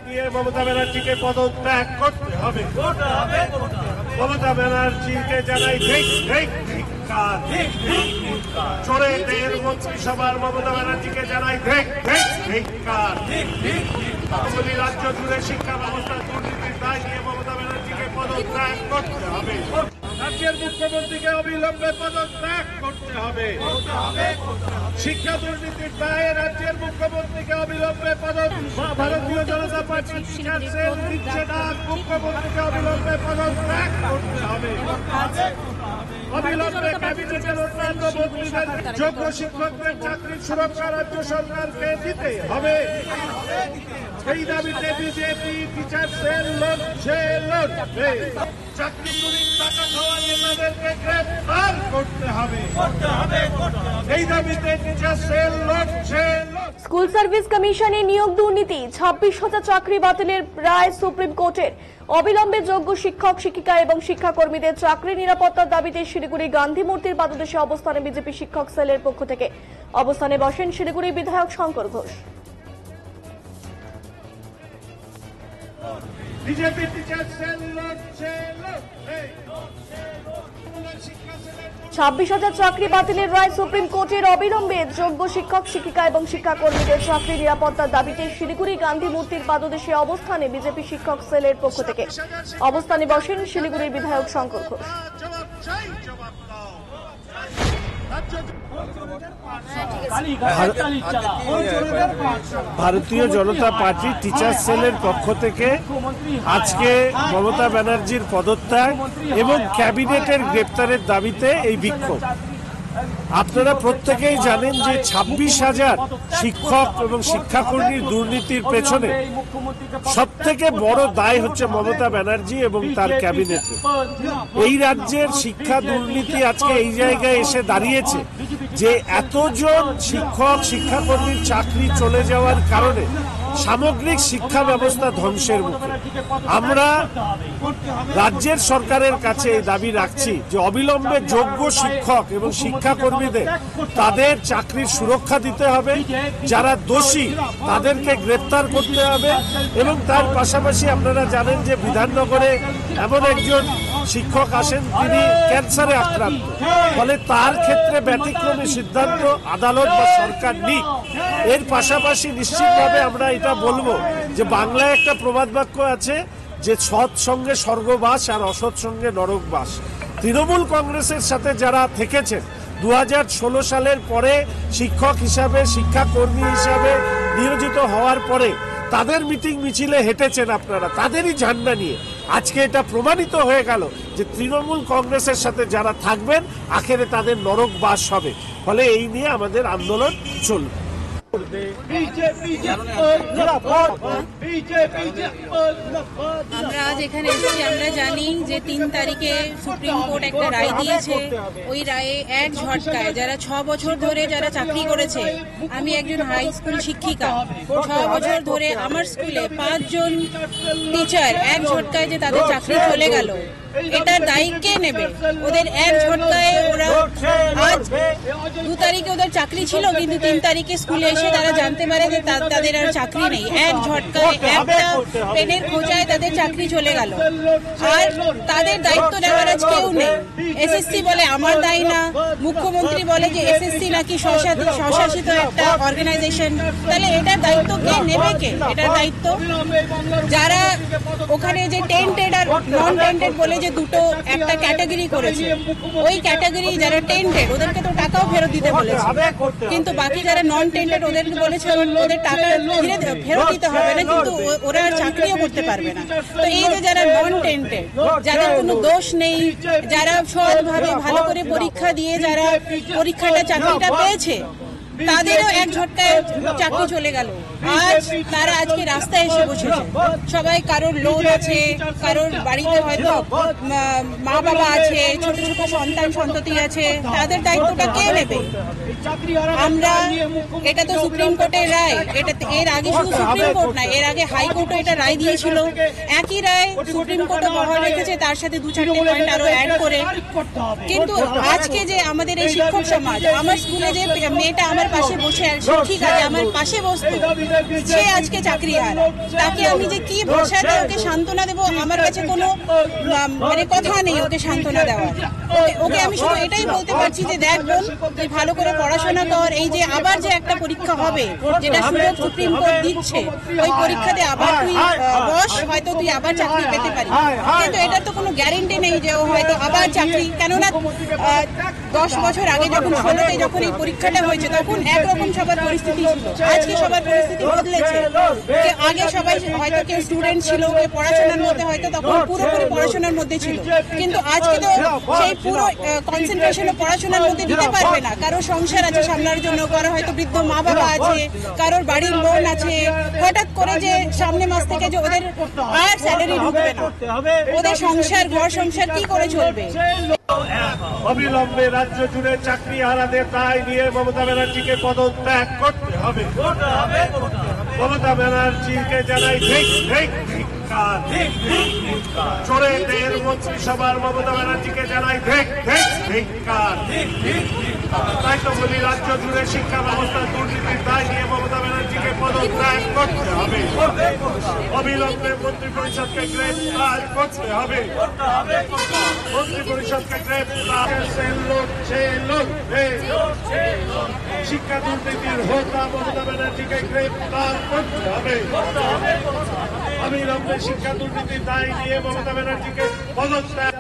দিয়ে মমতা ব্যানার্জিকে পদত্যাগ করতে হবে। মমতা ব্যানার্জিকে জানাই ধিক্কার। চোরেদের মন্ত্রিসভার মমতা ব্যানার্জিকে জানাই ধিক্কার। রাজ্য জুড়ে শিক্ষা ব্যবস্থার দুর্নীতির দায় নিয়ে মমতা ব্যানার্জিকে পদত্যাগ করতে হবে। রাজ্যের মুখ্যমন্ত্রীকে অবিলম্বে পদত্যাগ করতে হবে। শিক্ষা দুর্নীতির দায়ে রাজ্যের মুখ্যমন্ত্রীকে অবিলম্বে ভারতীয় জনতা পার্টি টিচার সেল দিচ্ছে না, মুখ্যমন্ত্রীকে অবিলম্বে পদত্যাগ করতে হবে। অবিলম্বে ক্যাবিনেটের অন্যান্য মন্ত্রীদের যোগ্য শিক্ষকদের চাকরির সুরক্ষা রাজ্য সরকারকে দিতে হবে। এই দাবিতে বিজেপি টিচার সেল লড়ছে। চাকরি চুরির টাকা খাওয়া নেতাদেরকে গ্রেফতার করতে হবে। এই দাবিতে টিচার সেল লড়ছে। স্কুল সার্ভিস কমিশনে নিয়োগ দুর্নীতি, 26,000 চাকরি বাতিলের রায় সুপ্রিম কোর্টের। অবিলম্বে যোগ্য শিক্ষক শিক্ষিকা এবং শিক্ষাকর্মীদের চাকরি নিরাপত্তার দাবিতে শিলিগুড়ি গান্ধী মূর্তির পাদদেশে অবস্থানে বিজেপি শিক্ষক সেলের পক্ষ থেকে। অবস্থানে বসেন শিলিগুড়ি বিধায়ক Shankar Ghosh. BJP teacher cell লড়ছে। 26,000 চাকরি বাতিলের রায় সুপ্রিম কোর্টের। অবিলম্বে যোগ্য শিক্ষক শিক্ষিকা এবং শিক্ষাকর্মীদের চাকরি নিরাপত্তার দাবিতে শিলিগুড়ি গান্ধী মূর্তির পাদদেশে অবস্থানে বিজেপি শিক্ষক সেলের পক্ষ থেকে। অবস্থানে বসেন শিলিগুড়ির বিধায়ক শঙ্কর ঘোষ। ভারতীয় জনতা পার্টি টিচার সেলের পক্ষ থেকে আজকে মমতা ব্যানার্জির পদত্যাগ এবং ক্যাবিনেটের গ্রেপ্তারের দাবিতে এই বিক্ষোভ। আপনারা প্রত্যেকেই জানেন যে 26,000 শিক্ষক এবং শিক্ষাকর্মীর দুর্নীতির পেছনে সবথেকে বড় দায় হচ্ছে মমতা ব্যানার্জি এবং তার ক্যাবিনেটে। এই রাজ্যের শিক্ষা দুর্নীতি আজকে এই জায়গায় এসে দাঁড়িয়েছে যে এতজন শিক্ষক শিক্ষাকর্মীর চাকরি চলে যাওয়ার কারণে সামগ্রিক শিক্ষা ব্যবস্থা ধ্বংসের মুখে। আমরা রাজ্যের সরকারের কাছে এই দাবি রাখছি যে অবিলম্বে যোগ্য শিক্ষক এবং শিক্ষাকর্মীদের তাদের চাকরির সুরক্ষা দিতে হবে, যারা দোষী তাদেরকে গ্রেপ্তার করতে হবে। এবং তার পাশাপাশি আপনারা জানেন যে বিধাননগরে এমন একজন শিক্ষক আসেন তিনি ক্যান্সারে আক্রান্ত, ফলে তার ক্ষেত্রে ব্যতিক্রমী সিদ্ধান্ত আদালত বা সরকার নিক। এর পাশাপাশি নিশ্চিতভাবে আমরা এটা বলবো যে বাংলায় একটা প্রবাদ বাক্য আছে যে সৎ সঙ্গে স্বর্গবাস আর অসৎ সঙ্গে নরকবাস। তৃণমূল কংগ্রেসের সাথে যারা থেকেছেন 2016 সালের পরে শিক্ষক হিসাবে শিক্ষাকর্মী হিসাবে নিয়োজিত হওয়ার পরে তাদের মিটিং মিছিলে হেঁটেছেন আপনারা, তাদেরই ঝান্ডা নিয়ে। আজকে এটা প্রমাণিত হয়ে গেল যে তৃণমূল কংগ্রেসের সাথে যারা থাকবেন আখেরে তাদের নরক বাস হবে। ফলে এই নিয়ে আমাদের আন্দোলন চলবে। আমরা আজ এখানে এসেছি, আমরা জানি যে 3 তারিখে সুপ্রিম কোর্ট একটা রায় দিয়েছে। ওই রায়ে এক ঝটকায় যারা 6 বছর ধরে যারা চাকরি করেছে, আমি একজন হাই স্কুল শিক্ষিকা, 6 বছর ধরে আমার স্কুলে 5 জন টিচার এক ঝটকায় যে তাদের চাকরি চলে গেল, এটার দায়ী কে নেবে? ওদের এক ঝটকায় ওরা আজ 2 তারিখে ওদের চাকরি ছিল, কিন্তু 3 তারিখে স্কুলে এসে তারা জানতে পারে যে তাদের আর চাকরি নেই। এক ঝটকায় একটা পেনের খোঁজায় তাদের চাকরি চলে গেল, আর তাদের দায়িত্ব নেওয়ার আজ কেউ নেই। এসএসসি বলে আমার দায়ী না, মুখ্যমন্ত্রী বলে যে এসএসসি নাকি স্বশাসিত একটা অর্গানাইজেশন। তাহলে এটার দায়িত্ব কে নেবে? কে এটার দায়িত্ব? যারা ওখানে যে টেন্টেড আর নন টেন্টেড বলে যে দুটো একটা ক্যাটাগরি করেছে, ওই ক্যাটাগরি যারা টেন্টেড ওদেরকে তো টাকাও ফেরত দিতে বলেছে, কিন্তু বাকি যারা নন টেন্টেড ওদেরকে বলেছে ওদের টাকা ফেরত দিতে হবে না, কিন্তু ওরা আর চাকরিও করতে পারবে না। তো এই যে যারা নন টেন্টেড, যাদের কোনো দোষ নেই, যারা সৎভাবে ভালো করে পরীক্ষা দিয়ে যারা পরীক্ষাটা চাকরিটা পেয়েছে, তাদেরও এক ঝটকায় চাকরি চলে গেল। আজ তারা আজকে রাস্তায় এসে বসেছে। সবাই, কারোর লোন আছে, কারোর বাড়িতে হয়তো মা বাবা আছে, ছোট ছোট সন্তান সন্ততি আছে, তাদের দায়িত্বটা কে নেবে? আমরা এটা তো সুপ্রিম কোর্টের রায়, এটা এর আগে শুধু সুপ্রিম কোর্ট না, এর আগে হাইকোর্টও এটা রায় দিয়েছিল। একই রায় সুপ্রিম কোর্টও বহাল রেখেছে, তার সাথে 2-4টে পয়েন্ট আরো অ্যাড করে। কিন্তু আজকে যে আমাদের এই শিক্ষক সমাজ, আমার স্কুলে যে মেয়েটা আমার পাশে বসে আছে, ঠিক আছে আমার পাশে বসতো, সে আজকে চাকরি হারা, তাকে আমি যে কি ভাষাতে ওকে সান্ত্বনা দেবো, আমার কাছে কোনো মানে কথা নেই ওকে সান্ত্বনা দেওয়ার। ওকে আমি শুধু এটাই বলতে পারছি যে দেখ বোন, তুই ভালো করে পড়াশোনা কর, এই যে আবার যে একটা পরীক্ষা হবে যেটা সুযোগ সুপ্রিম কোর্ট দিচ্ছে, ওই পরীক্ষাতে আবার তুই বস, হয়তো তুই আবার চাকরি পেতে পারিস। কিন্তু এটার তো কোনো গ্যারেন্টি নেই যে ও হয়তো আবার চাকরি, কেননা 10 বছর আগে যখন 16তে যখন এই পরীক্ষাটা হয়েছে তখন একরকম সবার পরিস্থিতি ছিল, আজকে সবার পরিস্থিতি বদলেছে। আগে সবাই হয়তো কেউ স্টুডেন্ট ছিল, কেউ পড়াশোনার মধ্যে হয়তো তখন পুরোপুরি পড়াশোনার মধ্যে ছিল, কিন্তু আজকে তো সেই পুরো কনসেন্ট্রেশন পড়াশোনার মধ্যে দিতে পারবে না। কারো সংসার আছে সামলার জন্য, কারো হয়তো বৃদ্ধ মা বাবা আছে, কারোর বাড়ির লোন আছে, হঠাৎ করে যে সামনে মাস থেকে যে ওদের আর স্যালারি ঢুকবে না, ওদের সংসার ঘর সংসার কি করে চলবে? অবিলম্বে রাজ্য জুড়ে চাকরি হারাদের দায় নিয়ে মমতা ব্যানার্জিকে পদত্যাগ করতে হবে। মমতা ব্যানার্জিকে জানাই চোরেদের মন্ত্রিসভার মমতা ব্যানার্জিকে জানাই তাই তো বলি, রাজ্য জুড়ে শিক্ষা ব্যবস্থার দুর্নীতির দায় নিয়ে মমতা ব্যানার্জিকে পদত্যাগ করতে হবে। অবিলম্বে মন্ত্রী পরিষদকে গ্রেফতার করতে হবে। মন্ত্রী পরিষদকে গ্রেফতার, শিক্ষা দুর্নীতির হোতা মমতা ব্যানার্জিকে গ্রেফতার করতে হবে। অবিলম্বে শিক্ষা দুর্নীতির দায় নিয়ে মমতা ব্যানার্জিকে পদত্যাগ